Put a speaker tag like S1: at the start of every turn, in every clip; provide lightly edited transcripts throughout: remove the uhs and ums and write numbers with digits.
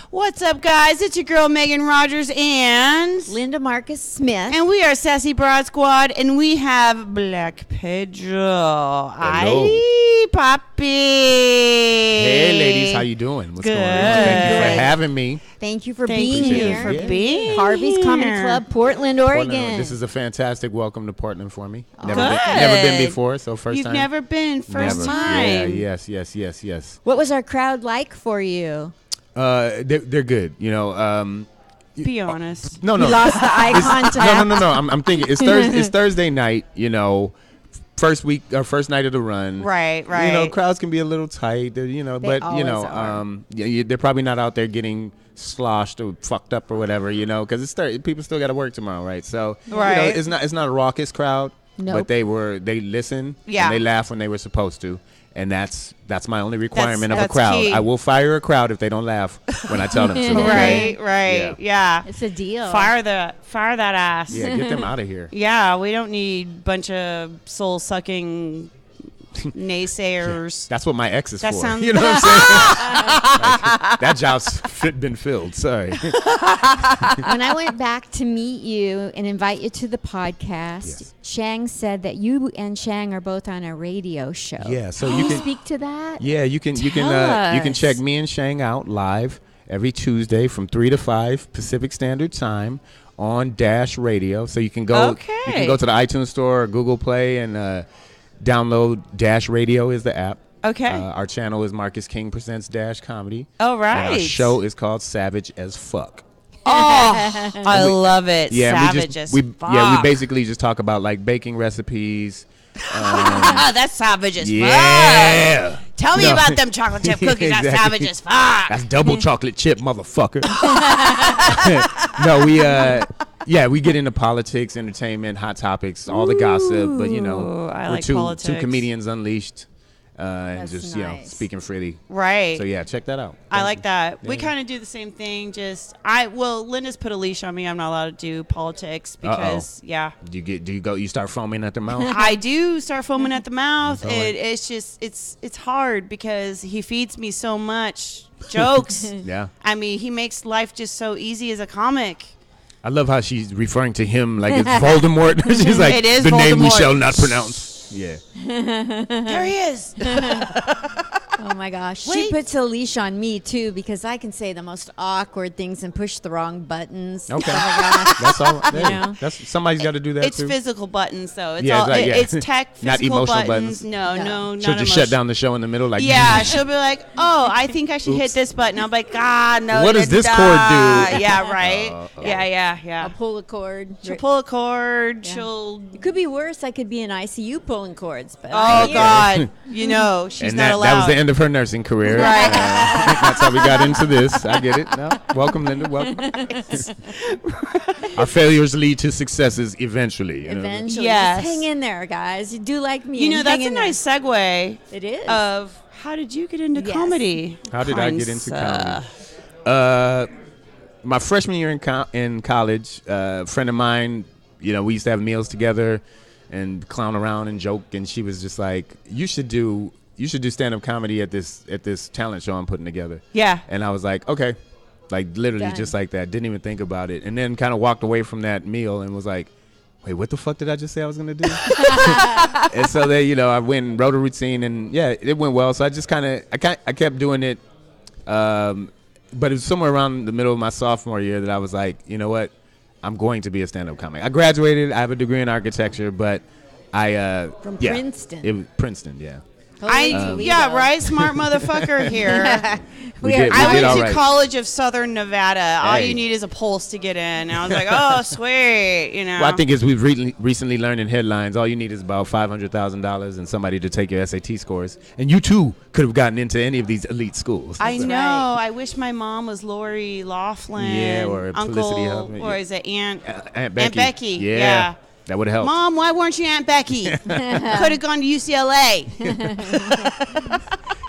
S1: What's up, guys? It's your girl, Megan Rogers and
S2: Linda Marcus Smith.
S1: And we are Sassy Broad Squad, and we have Black Pedro. Hi, Poppy.
S3: Hey, ladies. How you doing? What's going on? Thank you for having me.
S2: Thank you for being here.
S1: Harvey's
S2: Comedy Club, Portland, Oregon.
S3: This is a fantastic welcome to Portland for me. Never
S1: Good.
S3: been before, so first time.
S1: You've never been, first time.
S3: Yeah, yes.
S2: What was our crowd like for you?
S3: They're good. You know,
S1: Be honest.
S3: No.
S2: You lost the eye contact.
S3: No. I'm thinking it's Thursday night. You know, first night of the run.
S1: Right.
S3: You know, crowds can be a little tight. But they're probably not out there getting sloshed or fucked up or whatever. You know, because people still got to work tomorrow, right? So You know, it's not a raucous crowd.
S2: Nope.
S3: But they listen.
S1: Yeah.
S3: And they laugh when they were supposed to. And that's my only requirement of a
S1: that's
S3: crowd.
S1: key.
S3: I will fire a crowd if they don't laugh when I tell them to. Okay?
S1: Right. Yeah.
S2: It's a deal.
S1: Fire that ass.
S3: Yeah, get them out of here.
S1: Yeah, we don't need a bunch of soul-sucking naysayers.
S3: That's what my ex is
S1: That
S3: for.
S1: sounds-
S3: You know what I'm saying? Like, that job's been filled. Sorry.
S2: When I went back to meet you and invite you to the podcast,
S3: Yes.
S2: Shang said that you and Shang are both on a radio show.
S3: Yeah, so
S2: Can
S3: you
S2: you
S3: can
S2: speak to that?
S3: Yeah, you can
S2: us.
S3: check me and Shang out live every Tuesday from 3 to 5 Pacific Standard Time on Dash Radio. So you can go
S1: Okay.
S3: you can go to the iTunes Store or Google Play and download Dash Radio is the app.
S1: Okay.
S3: Our channel is Marcus King Presents Dash Comedy.
S1: Oh, right.
S3: And our show is called Savage as Fuck.
S1: Oh, I love it.
S3: Yeah,
S1: Savage as
S3: we
S1: fuck.
S3: basically just talk about like baking recipes.
S1: That's savage as
S3: Yeah.
S1: fuck. Tell me about them chocolate chip cookies. That's
S3: Exactly.
S1: savage as fuck.
S3: That's double chocolate chip, motherfucker. No, we get into politics, entertainment, hot topics, all the gossip. But you know,
S1: I
S3: we're
S1: like
S3: two
S1: politics.
S3: comedians unleashed, and
S2: That's
S3: just
S2: nice.
S3: speaking freely.
S1: Right.
S3: So yeah, check that out.
S1: I like that. We
S3: Yeah.
S1: kind of do the same thing. Linda's put a leash on me. I'm not allowed to do politics because,
S3: Do you start foaming at the mouth?
S1: I do start foaming at the mouth.
S3: That's all right.
S1: It's just, it's hard because he feeds me so much jokes.
S3: Yeah.
S1: I mean, he makes life just so easy as a comic.
S3: I love how she's referring to him like it's Voldemort. She's like,
S1: It is
S3: the name we
S1: Voldemort.
S3: shall not pronounce. Yeah.
S1: There he is.
S2: Oh my gosh. She
S1: Wait.
S2: puts a leash on me too because I can say the most awkward things and push the wrong buttons.
S3: Okay.
S2: Oh my gosh.
S3: That's all.
S2: You know?
S3: That's somebody's got to do that
S1: It's
S3: too.
S1: physical buttons, though. It's
S3: Yeah,
S1: all.
S3: like, yeah.
S1: It's tech
S3: Not
S1: physical
S3: emotional
S1: buttons.
S3: buttons.
S1: No,
S2: No.
S3: She'll
S1: not
S3: just
S1: emotion-
S3: shut down the show in the middle, like
S1: Yeah, she'll be like, "Oh, I think I should hit
S3: Oops.
S1: this button." I'm like, "God, no."
S3: What does this
S1: da-da."
S3: chord do?
S1: Yeah, right. Yeah.
S2: I'll pull a cord.
S1: She'll pull a cord.
S2: Yeah.
S1: She'll.
S2: It could be worse. I could be in ICU pulling cords. But
S1: Oh
S2: I'm here.
S1: God, you know she's
S3: and
S1: not
S3: that
S1: allowed.
S3: was the end of her nursing career.
S1: Right.
S3: That's how we got into this. I get it. No, welcome, Linda. Welcome. Our failures lead to successes eventually. You know?
S2: Eventually.
S1: Yes.
S2: Just hang in there, guys. You do like me.
S1: You know,
S2: and
S1: that's
S2: hang
S1: a
S2: in there.
S1: nice segue
S2: It is.
S1: of how did you get into
S2: Yes.
S1: comedy?
S3: How did I get into comedy? My freshman year in college, a friend of mine, you know, we used to have meals together and clown around and joke, and she was just like, "You should do stand-up comedy at this talent show I'm putting together."
S1: Yeah.
S3: And I was like, okay, like literally
S2: Done.
S3: just like that. Didn't even think about it, and then kind of walked away from that meal and was like, wait, what the fuck did I just say I was gonna do? And so then, you know, I went and wrote a routine, and yeah, it went well. So I just I kept doing it. But it was somewhere around the middle of my sophomore year that I was like, you know what? I'm going to be a stand-up comic. I graduated. I have a degree in architecture, but
S2: From
S3: yeah,
S2: Princeton.
S3: Princeton, yeah.
S2: Toledo.
S1: Yeah, right, smart motherfucker here.
S3: We
S2: are-
S3: did
S1: I went
S3: all
S1: to
S3: right.
S1: College of Southern Nevada. All
S3: Hey.
S1: you need is a pulse to get in. And I was like, oh, sweet, you know.
S3: Well, I think as we've recently learned in headlines, all you need is about $500,000 and somebody to take your SAT scores, and you too could have gotten into any of these elite schools.
S1: I
S3: So-
S1: know.
S2: right.
S1: I wish my mom was Lori Laughlin.
S3: Yeah, or Felicity
S1: Uncle,
S3: Huffman.
S1: or is it Aunt?
S3: Aunt Becky.
S1: Aunt Becky.
S3: Yeah,
S1: Yeah.
S3: that would have helped.
S1: Mom, why weren't you Aunt Becky? Could have gone to UCLA.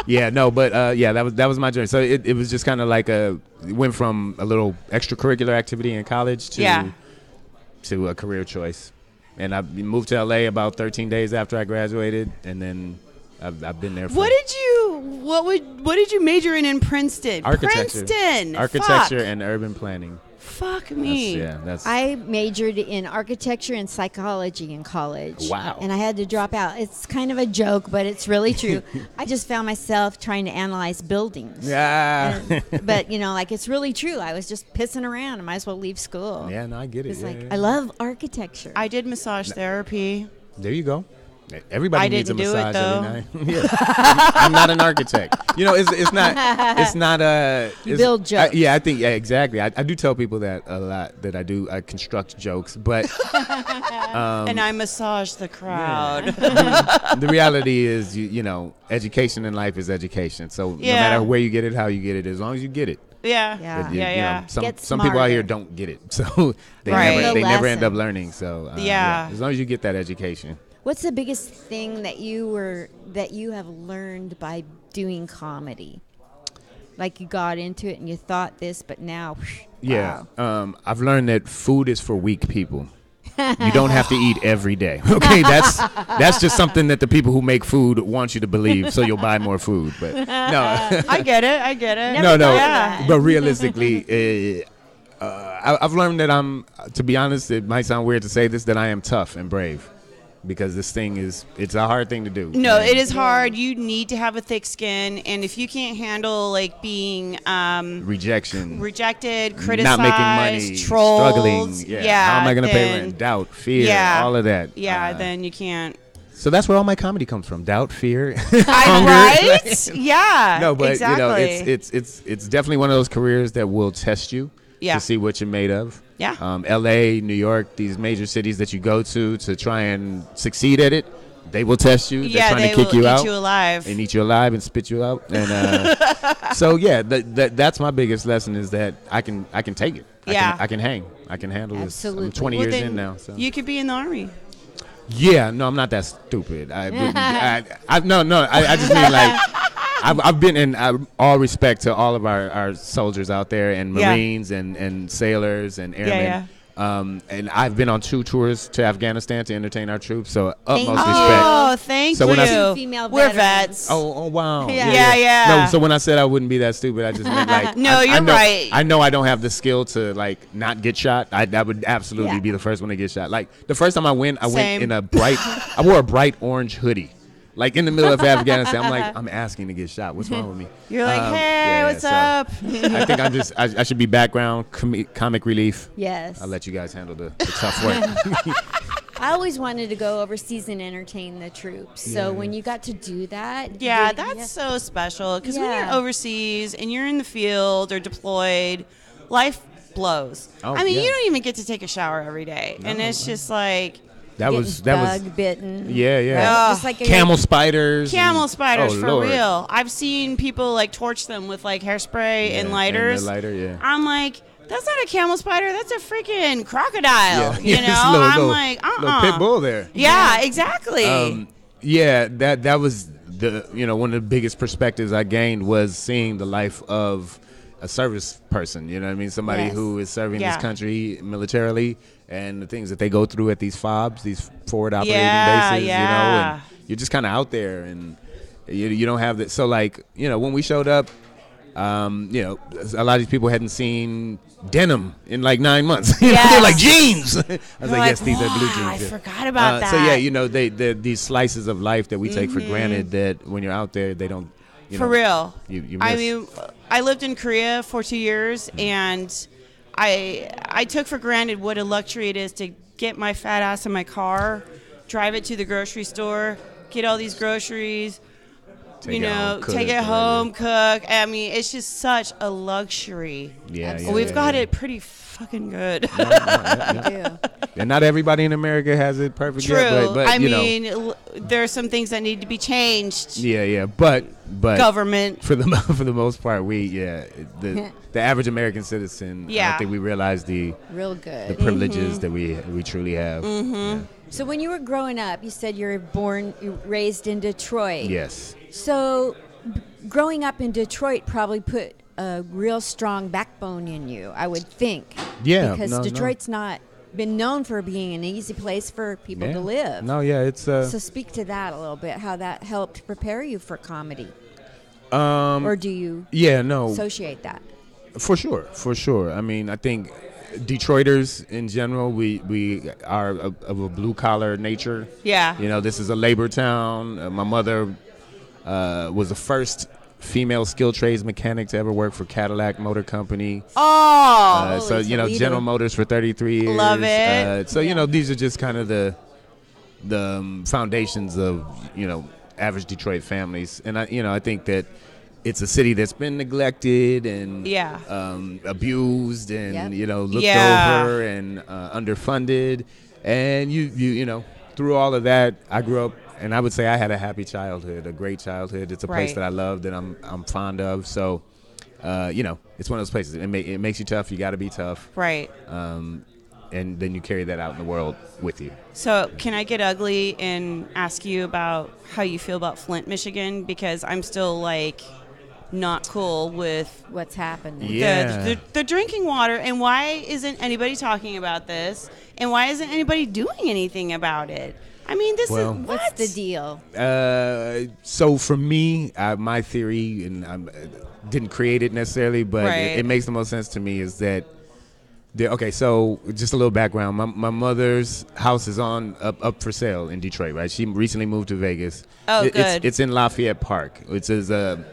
S3: Yeah, no, but yeah, that was my journey. So it was just kind of like it went from a little extracurricular activity in college to a career choice. And I moved to LA about 13 days after I graduated, and then I've been there for.
S1: What did you? what did you major in Princeton?
S3: Architecture.
S1: Princeton.
S3: Architecture and urban planning.
S1: Fuck me.
S3: That's
S2: I majored in architecture and psychology in college.
S3: Wow.
S2: And I had to drop out. It's kind of a joke, but it's really true. I just found myself trying to analyze buildings.
S3: Yeah.
S2: But, like, it's really true. I was just pissing around. I might as well leave school.
S3: Yeah, no, I get it.
S2: It's
S3: Yeah,
S2: like,
S3: yeah.
S2: I love architecture.
S1: I did massage therapy.
S3: There you go. Everybody
S1: I
S3: needs a
S1: didn't do it,
S3: massage
S1: though.
S3: every night. I'm not an architect. It's not
S2: You build jokes.
S3: I think exactly. I do tell people that a lot, that I construct jokes, but
S1: And I massage the crowd.
S3: the reality is, education in life is education. So no
S1: Yeah.
S3: matter where you get it, how you get it, as long as you get it.
S1: Yeah.
S2: Yeah.
S1: Yeah.
S3: Some people out here
S2: smarter.
S3: don't get it, so they
S1: Right.
S3: never end
S2: Lesson.
S3: up learning. So
S1: Yeah.
S3: as long as you get that education.
S2: What's the biggest thing that you have learned by doing comedy? Like you got into it and you thought this, but now,
S3: Yeah,
S2: wow.
S3: I've learned that food is for weak people. You don't have to eat every day. Okay, that's just something that the people who make food want you to believe, so you'll buy more food. But no,
S1: I get it.
S2: Never
S3: no.
S2: Yeah.
S3: But realistically, I've learned that to be honest, it might sound weird to say this, that I am tough and brave. Because this thing it's a hard thing to do.
S1: No, it is hard. You need to have a thick skin, and if you can't handle like being
S3: Rejection,
S1: rejected, criticized,
S3: not making money,
S1: trolled,
S3: struggling. How am I going to pay rent? Doubt, fear, all of that.
S1: Then you can't.
S3: So that's where all my comedy comes from: doubt, fear,
S1: Right? Yeah.
S3: No, but
S1: exactly.
S3: it's definitely one of those careers that will test you to see what you're made of.
S1: Yeah.
S3: L.A., New York, these major cities that you go to try and succeed at it, they will test you. They're trying to kick you out.
S1: Eat you alive.
S3: And eat you alive and spit you out. And so that's my biggest lesson, is that I can take it. I can hang. I can handle
S2: Absolutely.
S3: this. I'm 20 years in now. So
S1: you could be in the Army.
S3: yeah, no, I'm not that stupid. I just mean like. I've been in all respect to all of our soldiers out there, and Marines and sailors and airmen. And I've been on 2 tours to Afghanistan to entertain our troops. So utmost respect.
S1: Oh, thank
S3: So when
S1: you.
S2: Female
S1: We're
S2: veterans.
S1: vets.
S3: Oh wow.
S1: Yeah.
S3: No, so when I said I wouldn't be that stupid, I just meant like
S1: No, you're right.
S3: I know I don't have the skill to like not get shot. I would absolutely be the first one to get shot. Like the first time I went in I wore a bright orange hoodie. Like in the middle of Afghanistan, I'm like, I'm asking to get shot. What's wrong with me?
S1: You're like, hey, what's up?
S3: I think I should be background comic relief.
S2: Yes.
S3: I'll let you guys handle the tough work.
S2: I always wanted to go overseas and entertain the troops. So when you got to do that.
S1: Yeah, that's so special. Because when you're overseas and you're in the field or deployed, life blows.
S3: Oh,
S1: I mean,
S3: yeah.
S1: you don't even get to take a shower every day. And it's just like...
S3: That was
S2: bug bitten.
S3: Yeah.
S2: Just like
S3: Camel spiders.
S1: Camel spiders,
S3: oh,
S1: for
S3: Lord.
S1: real. I've seen people like torch them with like hairspray and lighters.
S3: And the lighter, yeah.
S1: I'm like, that's not a camel spider. That's a freaking crocodile.
S3: Yeah.
S1: You know?
S3: It's
S1: I'm like,
S3: little pit bull there.
S1: Yeah, exactly.
S3: That was one of the biggest perspectives I gained was seeing the life of a service person. You know what I mean? Somebody who is serving this country militarily, and the things that they go through at these FOBs, these forward operating bases, and you're just kind of out there, and you don't have that. So like, when we showed up, a lot of these people hadn't seen denim in like 9 months. They're like, jeans. I was like, yes, these are blue jeans.
S1: I forgot about that.
S3: So these slices of life that we take for granted, that when you're out there, they don't.
S1: For real.
S3: You miss.
S1: I mean, I lived in Korea for 2 years, and I took for granted what a luxury it is to get my fat ass in my car, drive it to the grocery store, get all these groceries, take it home, cook. I mean, it's just such a luxury. We've got it pretty fucking good.
S3: And not everybody in America has it perfect
S1: True.
S3: yet, but
S1: I mean, there's some things that need to be changed.
S3: Yeah, but
S1: government
S3: for the most part, the average American citizen, I don't think we realize the privileges that we truly have.
S1: Mm-hmm.
S2: So when you were growing up, you said you were raised in Detroit.
S3: Yes.
S2: So growing up in Detroit probably put a real strong backbone in you, I would think.
S3: Yeah.
S2: Because Detroit's not been known for being an easy place for people to live.
S3: No, yeah, it's
S2: so speak to that a little bit, how that helped prepare you for comedy. Or do you
S3: Yeah, no,
S2: associate that?
S3: for sure. I mean, I think Detroiters in general, we are of a blue collar nature.
S1: Yeah.
S3: You know, this is a labor town. My mother was the first female skilled trades mechanic to ever work for Cadillac Motor Company.
S1: Oh,
S3: So you know,
S2: Toledo.
S3: General Motors for 33 years.
S1: Love it.
S3: So you know, these are just kind of the foundations of, you know, average Detroit families, and I think that it's a city that's been neglected and abused and
S2: Yep.
S3: you know, looked
S1: Yeah.
S3: over and underfunded, and you know, through all of that, I grew up, and I would say I had a happy childhood, a great childhood. It's a place
S1: Right.
S3: that I love, that I'm fond of. So, you know, it's one of those places. It makes you tough. You got to be tough.
S1: Right.
S3: And then you carry that out in the world with you.
S1: So, can I get ugly and ask you about how you feel about Flint, Michigan? Because I'm still like not cool with
S2: What's happening?
S3: Yeah.
S1: the drinking water, and why isn't anybody talking about this? And why isn't anybody doing anything about it? I mean, this
S3: Well,
S1: is what?
S2: What's the deal?
S3: So for me, my theory, and I didn't create it necessarily, but
S1: Right.
S3: it makes the most sense to me, is that okay, so just a little background. My mother's house is up for sale in Detroit, right? She recently moved to Vegas.
S1: Oh, good.
S3: It's in Lafayette Park, which is a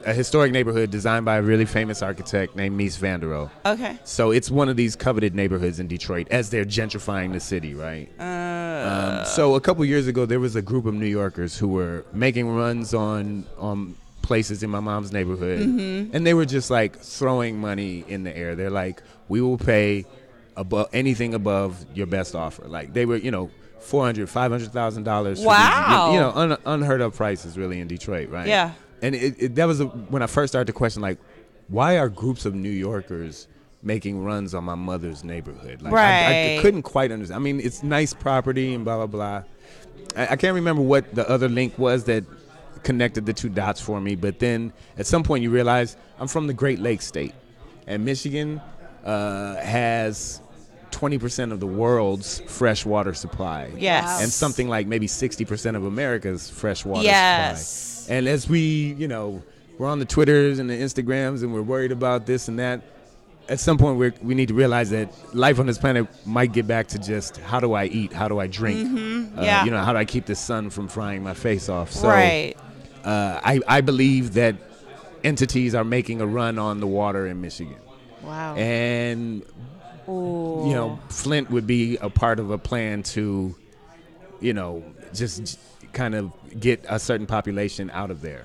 S3: historic neighborhood designed by a really famous architect named Mies van der Rohe.
S1: Okay.
S3: So it's one of these coveted neighborhoods in Detroit as they're gentrifying the city, right? So a couple years ago, there was a group of New Yorkers who were making runs on places in my mom's neighborhood, and they were just like throwing money in the air. They're like, we will pay anything above your best offer. Like they were, you know, $400,000-$500,000.
S1: Wow.
S3: You know, unheard of prices really in Detroit, right?
S1: Yeah.
S3: And that was when I first started to question, like, why are groups of New Yorkers making runs on my mother's neighborhood? Like, I
S1: Right.
S3: couldn't quite understand. I mean, it's nice property and blah, blah, blah. I can't remember what the other link was that connected the two dots for me. But then at some point you realize I'm from the Great Lakes state. And Michigan has 20% of the world's fresh water supply.
S1: Yes.
S2: Wow.
S3: And something like maybe 60% of America's fresh water
S1: Yes.
S3: supply. And as we, you know, we're on the Twitters and the Instagrams and we're worried about this and that, at some point we need to realize that life on this planet might get back to just how do I eat, how do I drink,
S1: Yeah.
S3: you know, how do I keep the sun from frying my face off. So
S1: Right.
S3: I believe that entities are making a run on the water in Michigan.
S2: Wow.
S3: And,
S1: Ooh.
S3: you know, Flint would be a part of a plan to, you know, just kind of get a certain population out of there.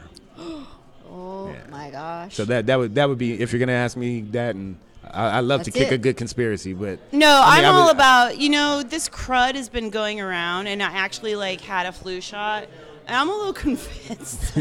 S2: Oh
S3: Yeah.
S2: my gosh.
S3: So that would be, if you're gonna ask me that, and I love to
S2: That's
S3: kick
S2: it.
S3: a good conspiracy, but
S1: No,
S3: I mean,
S1: I'm
S3: I
S1: all
S3: would-
S1: about, you know, this crud has been going around, and I actually like had a flu shot, and I'm a little convinced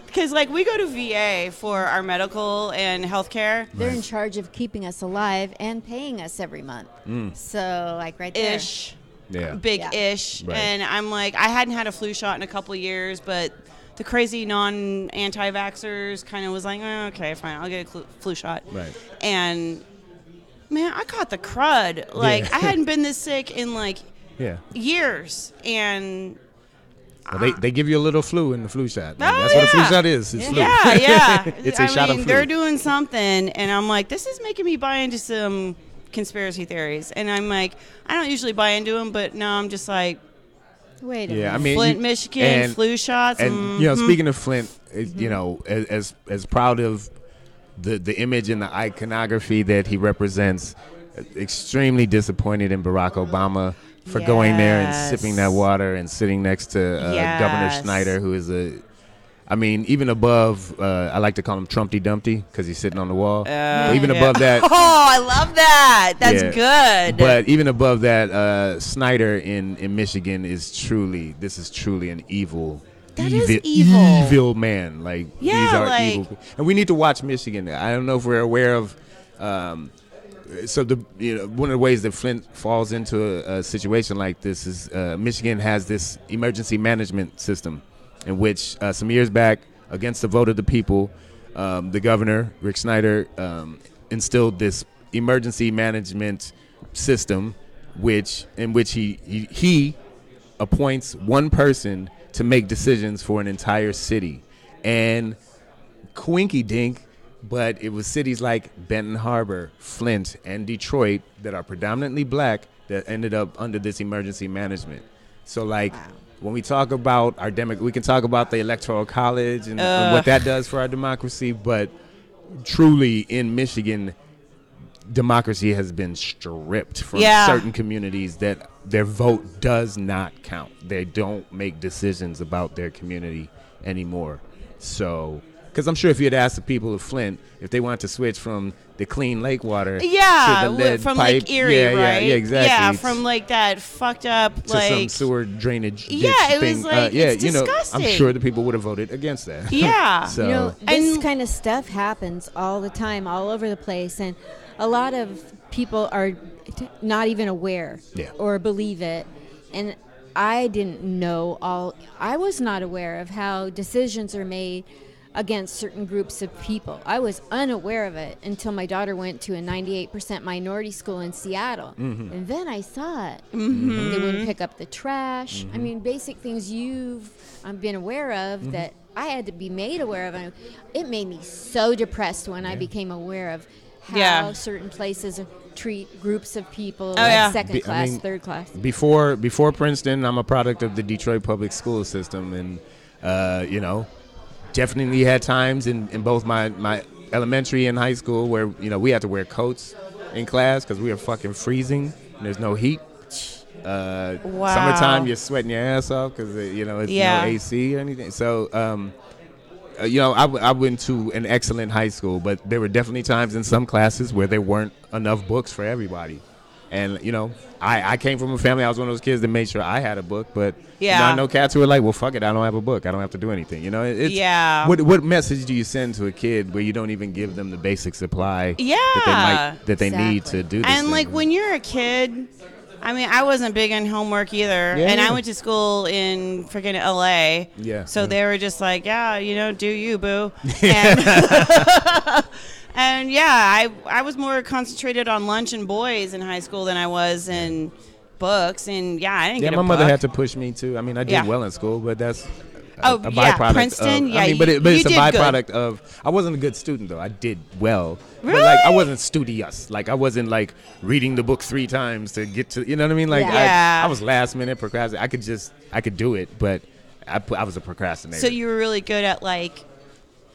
S1: because like we go to VA for our medical and healthcare.
S2: They're in charge of keeping us alive and paying us every month. So, like right there.
S1: Ish.
S3: yeah,
S1: Big
S2: Yeah.
S1: ish.
S3: Right.
S1: And I'm like, I hadn't had a flu shot in a couple years, but the crazy anti-vaxxers kind of was like, oh, okay, fine, I'll get a flu shot.
S3: Right.
S1: And man, I caught the crud. Like
S3: Yeah.
S1: I hadn't been this sick in like
S3: yeah.
S1: years. And
S3: Well, they give you a little flu in the flu shot.
S1: Oh,
S3: That's what a flu
S1: yeah.
S3: shot is. It's flu.
S1: yeah.
S3: It's a
S1: I
S3: shot
S1: mean,
S3: of flu.
S1: they're doing something, and I'm like, this is making me buy into some conspiracy theories. And I'm like, I don't usually buy into them, but now I'm just like,
S2: Wait a
S3: Yeah, I
S2: minute.
S3: mean,
S1: Flint,
S3: you-
S1: Michigan,
S3: and-
S1: flu shots.
S3: And you know, speaking of Flint, you know, as proud of the image and the iconography that he represents, extremely disappointed in Barack Obama for going there and
S1: Yes.
S3: sipping that water and sitting next to Governor
S1: Yes.
S3: Schneider, who is I mean, even above, I like to call him Trumpty Dumpty because he's sitting on the wall. But even
S1: Yeah.
S3: above that,
S1: Oh, I love that. That's
S3: Yeah.
S1: good.
S3: but even above that, Snyder in Michigan is truly an evil.
S1: That is evil.
S3: Evil man. Like
S1: Yeah,
S3: these are
S1: like-
S3: evil. And we need to watch Michigan. I don't know if we're aware of. So one of the ways that Flint falls into a situation like this is Michigan has this emergency management system, in which some years back, against the vote of the people, the governor Rick Snyder instilled this emergency management system, in which he appoints one person to make decisions for an entire city. And quinky dink, but it was cities like Benton Harbor, Flint, and Detroit that are predominantly black that ended up under this emergency management. So like when we talk about our we can talk about the electoral college and what that does for our democracy, but truly in Michigan, democracy has been stripped from certain communities that their vote does not count. They don't make decisions about their community anymore. So, because I'm sure if you had asked the people of Flint if they wanted to switch from the clean lake water to the lead
S1: from
S3: pipe,
S1: Lake Erie, right?
S3: Yeah, exactly.
S1: Yeah, from like that fucked up
S3: to
S1: like
S3: some sewer drainage ditch
S1: it
S3: thing.
S1: was like it's disgusting.
S3: I'm sure the people would have voted against that.
S1: Yeah.
S3: So
S2: this kind of stuff happens all the time, all over the place, and a lot of people are not even aware or believe it. And I didn't know I was not aware of how decisions are made against certain groups of people. I was unaware of it until my daughter went to a 98% minority school in Seattle. And then I saw it. They wouldn't pick up the trash. I mean, basic things you've been aware of that I had to be made aware of. And it made me so depressed when I became aware of how certain places treat groups of people like second class, third class.
S3: Before Princeton, I'm a product of the Detroit public school system, and definitely had times in both my elementary and high school where we had to wear coats in class because we were fucking freezing and there's no heat. Summertime, you're sweating your ass off because it's no AC or anything. So I went to an excellent high school, but there were definitely times in some classes where there weren't enough books for everybody. And, I came from a family, I was one of those kids that made sure I had a book, but I know cats who are like, well, fuck it, I don't have a book. I don't have to do anything. What message do you send to a kid where you don't even give them the basic supply that they need to do this
S1: And,
S3: thing?
S1: when you're a kid, I mean, I wasn't big on homework either. And I went to school in freaking LA.
S3: Yeah.
S1: So they were just like, do you, boo. And, and I was more concentrated on lunch and boys in high school than I was in books. And I didn't get a
S3: my
S1: book.
S3: mother had to push me too. I mean, I did well in school, but that's a byproduct
S1: Princeton,
S3: of, but it's a byproduct of. I wasn't a good student though. I did well,
S1: really?
S3: But I wasn't studious. I wasn't reading the book 3 times to get to. You know what I mean? I was last minute procrastinating. I could do it, but I was a procrastinator.
S1: So you were really good at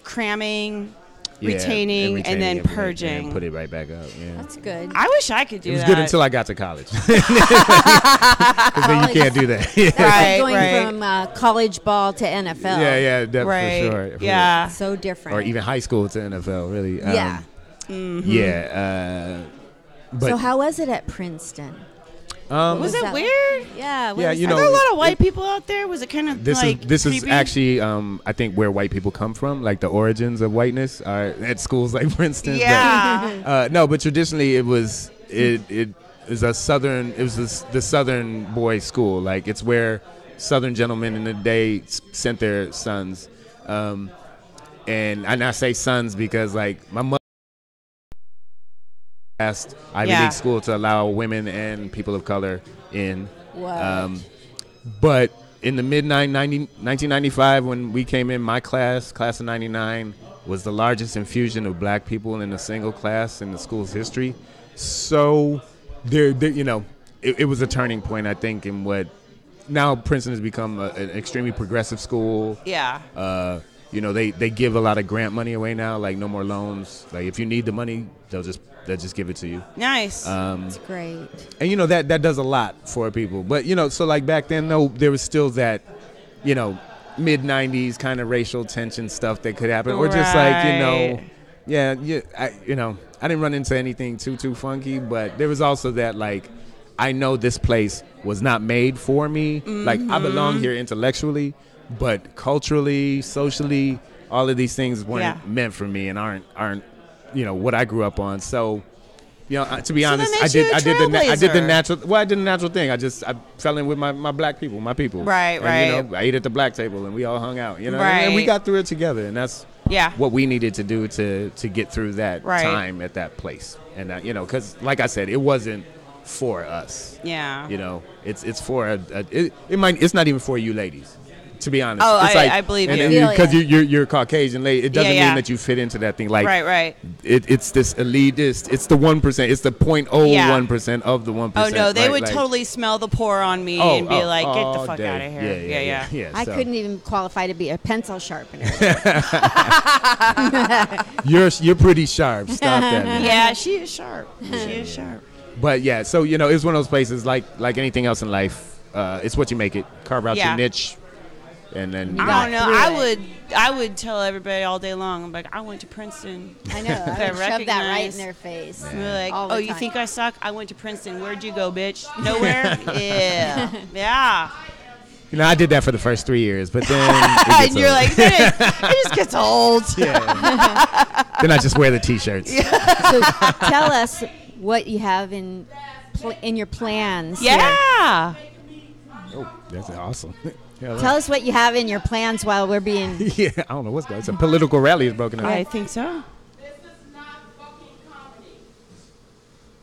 S1: cramming. Retaining and then purging.
S3: And put it right back up. Yeah.
S2: That's good.
S1: I wish I could do that.
S3: It was good until I got to college. Because then you can't do that.
S2: That's like going from college ball to NFL.
S3: Yeah, for sure.
S1: Yeah.
S2: So different.
S3: Or even high school to NFL, really.
S2: Yeah.
S3: But
S2: so how was it at Princeton?
S1: Was it weird?
S2: Yeah.
S1: Are there a lot of white people out there? Was it kind of
S3: this is
S1: creepy?
S3: actually I think where white people come from, the origins of whiteness are at schools like Princeton.
S1: Yeah.
S3: But traditionally it was the Southern boys' school. It's where Southern gentlemen in the day sent their sons, and I say sons because my mother asked Ivy League school to allow women and people of color in. But in the mid-1995, when we came in, my class of 99, was the largest infusion of black people in a single class in the school's history. So it was a turning point, I think, in what now Princeton has become an extremely progressive school.
S1: Yeah.
S3: They give a lot of grant money away now, no more loans. If you need the money, they'll just give it to you.
S1: Nice.
S2: That's great.
S3: And that does a lot for people. But so back then though, there was still that, mid-90s kind of racial tension stuff that could happen, or just I didn't run into anything too funky, but there was also that I know this place was not made for me. I belong here intellectually, but culturally, socially, all of these things weren't meant for me and aren't what I grew up on. So, to be honest, I did the natural thing. I fell in with my black people, my people.
S1: Right.
S3: I ate at the black table and we all hung out. And we got through it together, and that's what we needed to do to get through that time at that place. And because like I said, it wasn't for us.
S1: Yeah.
S3: It's for it's not even for you ladies. To be honest,
S1: Oh,
S3: it's
S1: I believe you.
S3: because you're Caucasian lady. It doesn't mean that you fit into that thing. Like
S1: right.
S3: It's this elitist. It's the 1%. It's the 0.01% of the 1%.
S1: Oh no, they
S3: right?
S1: would
S3: like,
S1: totally smell the pour on me and be like, "Get the fuck out of here!"
S3: Yeah.
S2: I couldn't even qualify to be a pencil sharpener.
S3: You're pretty sharp. Stop that. Man.
S1: Yeah, she is sharp. She is sharp.
S3: But yeah, so it's one of those places like anything else in life. It's what you make it. Carve out your niche. And then
S1: I don't know. I would tell everybody all day long. I'm like, I went to Princeton.
S2: I know. I would shove that right in their face.
S1: Like, oh, you think I suck? I went to Princeton. Where'd you go, bitch? Nowhere. Yeah.
S3: I did that for the first 3 years, but then
S1: and you're like, it just gets old.
S3: Yeah. Then I just wear the T-shirts.
S2: So tell us what you have in your plans.
S1: Yeah.
S2: Here.
S3: Oh, that's awesome.
S2: Tell us what you have in your plans while we're being...
S3: Yeah, I don't know what's going on. It's a political rally is broken up.
S1: I think so.
S4: This is not fucking comedy.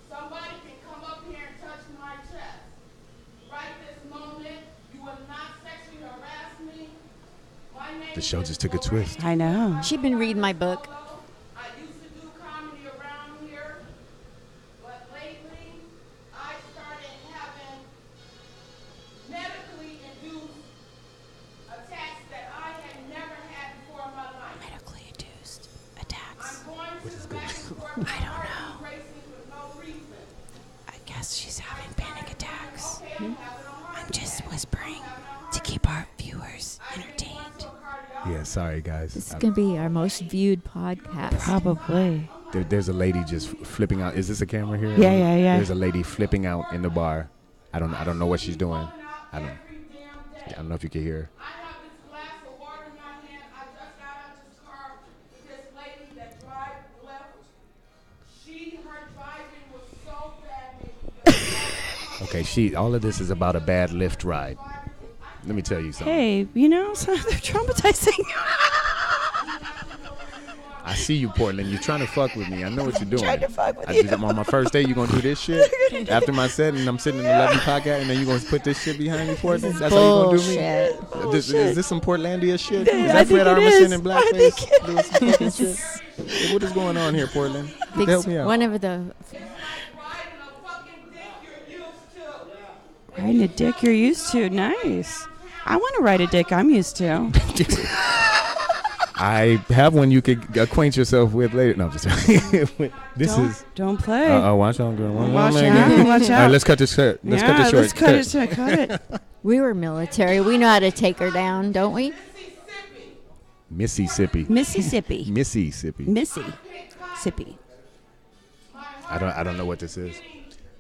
S4: Somebody can come up here and touch my chest. Right this moment, you will not sexually harass me. My name
S3: The show just took a twist.
S1: I know.
S2: She's been reading my book.
S4: I used to do comedy around here, but lately I started having medically induced attacks that I had never had before in my life.
S1: Medically induced attacks.
S4: I'm going to the back and forth.
S1: I don't know.
S4: Racing for no reason.
S1: I guess she's having panic attacks.
S4: Okay, I'm having a heart
S1: I'm just whispering to keep our viewers entertained.
S3: Yeah, sorry guys.
S2: This is going to be our most viewed podcast.
S1: Probably.
S3: There's a lady just flipping out. Is this a camera here?
S1: Yeah.
S3: There's a lady flipping out in the bar. I don't know what she's doing. I don't know if you can hear her.
S4: I have this glass of water in my hand. I just got out this car with this lady that drive left. Her driving was so bad.
S3: Okay, all of this is about a bad Lyft ride. Let me tell you something.
S1: Hey, so they're traumatizing.
S3: I see you, Portland. You're trying to fuck with me. I know what you're doing.
S1: Trying to fuck with you.
S3: On my first day, you're going to do this shit? After my set and I'm sitting in the Lovely podcast and then you're going to put this shit behind me, Portland? That's how you're going to do me? Is this some Portlandia shit? Is that Fred Armisen in blackface? Doing some fucking shit? Hey, what is going on here, Portland? Help me out.
S2: One of the...
S1: Riding a dick you're used to. Nice. I want to ride a dick I'm used to.
S3: I have one you could acquaint yourself with later. No, I'm just
S1: Don't play.
S3: Watch out, girl.
S1: Watch out.
S3: All right, let's cut this short. Let's cut this short.
S1: Cut it.
S2: We were military. We know how to take her down, don't we?
S3: Mississippi.
S1: Mississippi.
S3: I don't know what this is.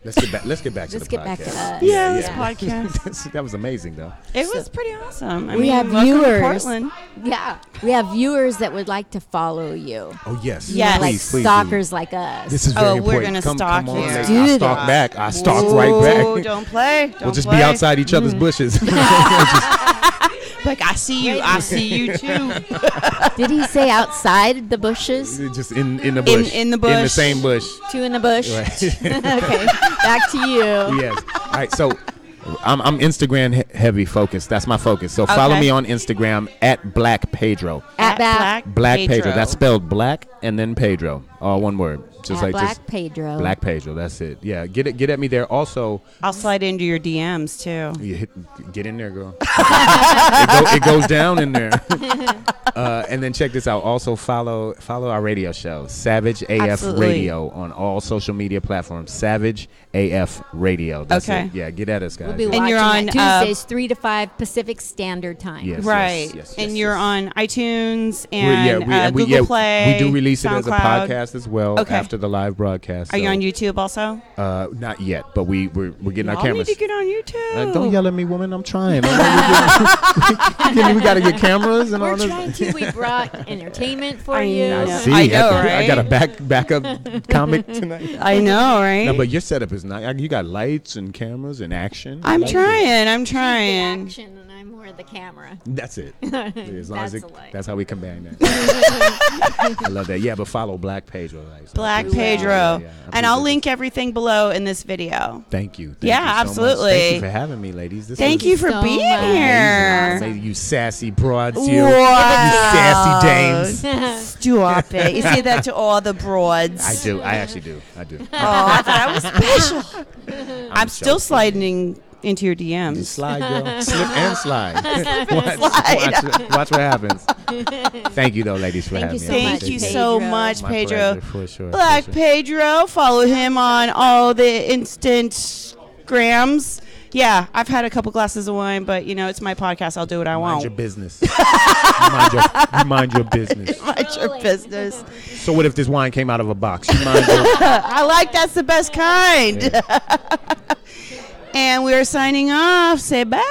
S3: Let's get back to the podcast.
S2: Back to us.
S1: Yeah, this podcast.
S3: That was amazing, though.
S1: It was pretty awesome.
S2: We have
S1: welcome to
S2: viewers.
S1: Portland.
S2: Yeah, we have viewers that would like to follow you.
S3: Oh yes,
S1: Yes.
S2: Like
S3: please
S2: stalkers like us.
S3: This is very important.
S1: We're gonna stalk
S3: come
S1: you.
S3: on,
S2: Let's
S3: lady.
S2: do
S3: I stalk
S2: that.
S3: back. I stalk right back.
S1: Don't play.
S3: We'll just be outside each other's bushes.
S1: Like, I see you. I see you too.
S2: Did he say outside the bushes?
S3: Just in the bush.
S1: In the bush.
S3: In the same bush.
S2: Two in the bush.
S3: Right.
S2: Okay, back to you.
S3: Yes. All right. So I'm Instagram heavy focused. That's my focus. So follow me on Instagram at Black Pedro.
S2: At
S3: Black Pedro. That's spelled Black and then Pedro. All one word. Just
S2: at
S3: like
S2: Black
S3: just
S2: Pedro.
S3: Black Pedro. That's it. Yeah. Get at me there. Also,
S1: I'll slide into your DMs too.
S3: Get in there, girl. It goes down in there. And then check this out. Also follow our radio show, Savage AF
S1: Absolutely.
S3: Radio, on all social media platforms. Savage AF Radio. That's
S1: Okay.
S3: it. Yeah, get at us, guys.
S2: We'll be
S1: And
S2: watching
S1: you're on,
S2: that Tuesdays 3 to 5 Pacific Standard Time.
S3: Yes.
S1: Right.
S3: yes,
S1: You're
S3: yes.
S1: on iTunes and Google Play.
S3: We do release it as a
S1: SoundCloud.
S3: podcast as well after the live broadcast.
S1: Are you
S3: so,
S1: on YouTube also?
S3: Not yet, but we're getting our
S1: Y'all
S3: cameras.
S1: need to get on YouTube.
S3: Don't yell at me, woman. I'm trying. We got to get cameras and all
S2: We're
S3: this.
S2: trying to. We brought entertainment for
S1: I
S2: you.
S1: know.
S3: I see.
S1: I know, right?
S3: I got a backup comic tonight.
S1: I know, right?
S3: No, but your setup is nice. You got lights and cameras and action.
S1: I'm
S3: I like
S1: trying. I'm
S2: The
S1: trying.
S2: action, and I'm more the camera.
S3: That's it. As long as
S2: That's a lie.
S3: that's how we combine that. I love that. Yeah, but follow Black Pedro. Like,
S1: Black
S3: I
S1: Pedro.
S3: appreciate
S1: And I'll
S3: it.
S1: link everything below in this video.
S3: Thank you. Thank
S1: Yeah,
S3: you so much.
S1: absolutely.
S3: Thank you for having me, ladies. This
S1: Thank
S3: was
S1: you for
S2: so
S1: being
S2: much.
S1: here.
S3: amazing. You sassy broads, you.
S1: Wow.
S3: You sassy dames.
S1: Stop it. You say that to all the broads.
S3: I do. I actually do. I do.
S1: Oh, I thought I was special. I'm still
S3: joking.
S1: sliding into your
S3: You
S1: DMs.
S3: slide, girl. Slip and slide.
S1: slide.
S3: Watch what happens. Thank you, though, ladies, for
S2: Thank
S3: having
S2: you
S3: me.
S2: so
S3: I
S2: much,
S1: Thank
S3: appreciate
S1: you
S3: it.
S1: so
S2: Pedro.
S1: much,
S3: My
S1: Pedro.
S3: pleasure, for sure.
S1: Black
S3: for sure.
S1: Pedro. Follow him on all the Instagrams. Yeah, I've had a couple glasses of wine, but it's my podcast. I'll do what I
S3: Mind
S1: want.
S3: your business. you mind your business.
S1: Mind your business.
S3: So what if this wine came out of a box? You mind your
S1: I like that's the best kind. And we're signing off. Say bye.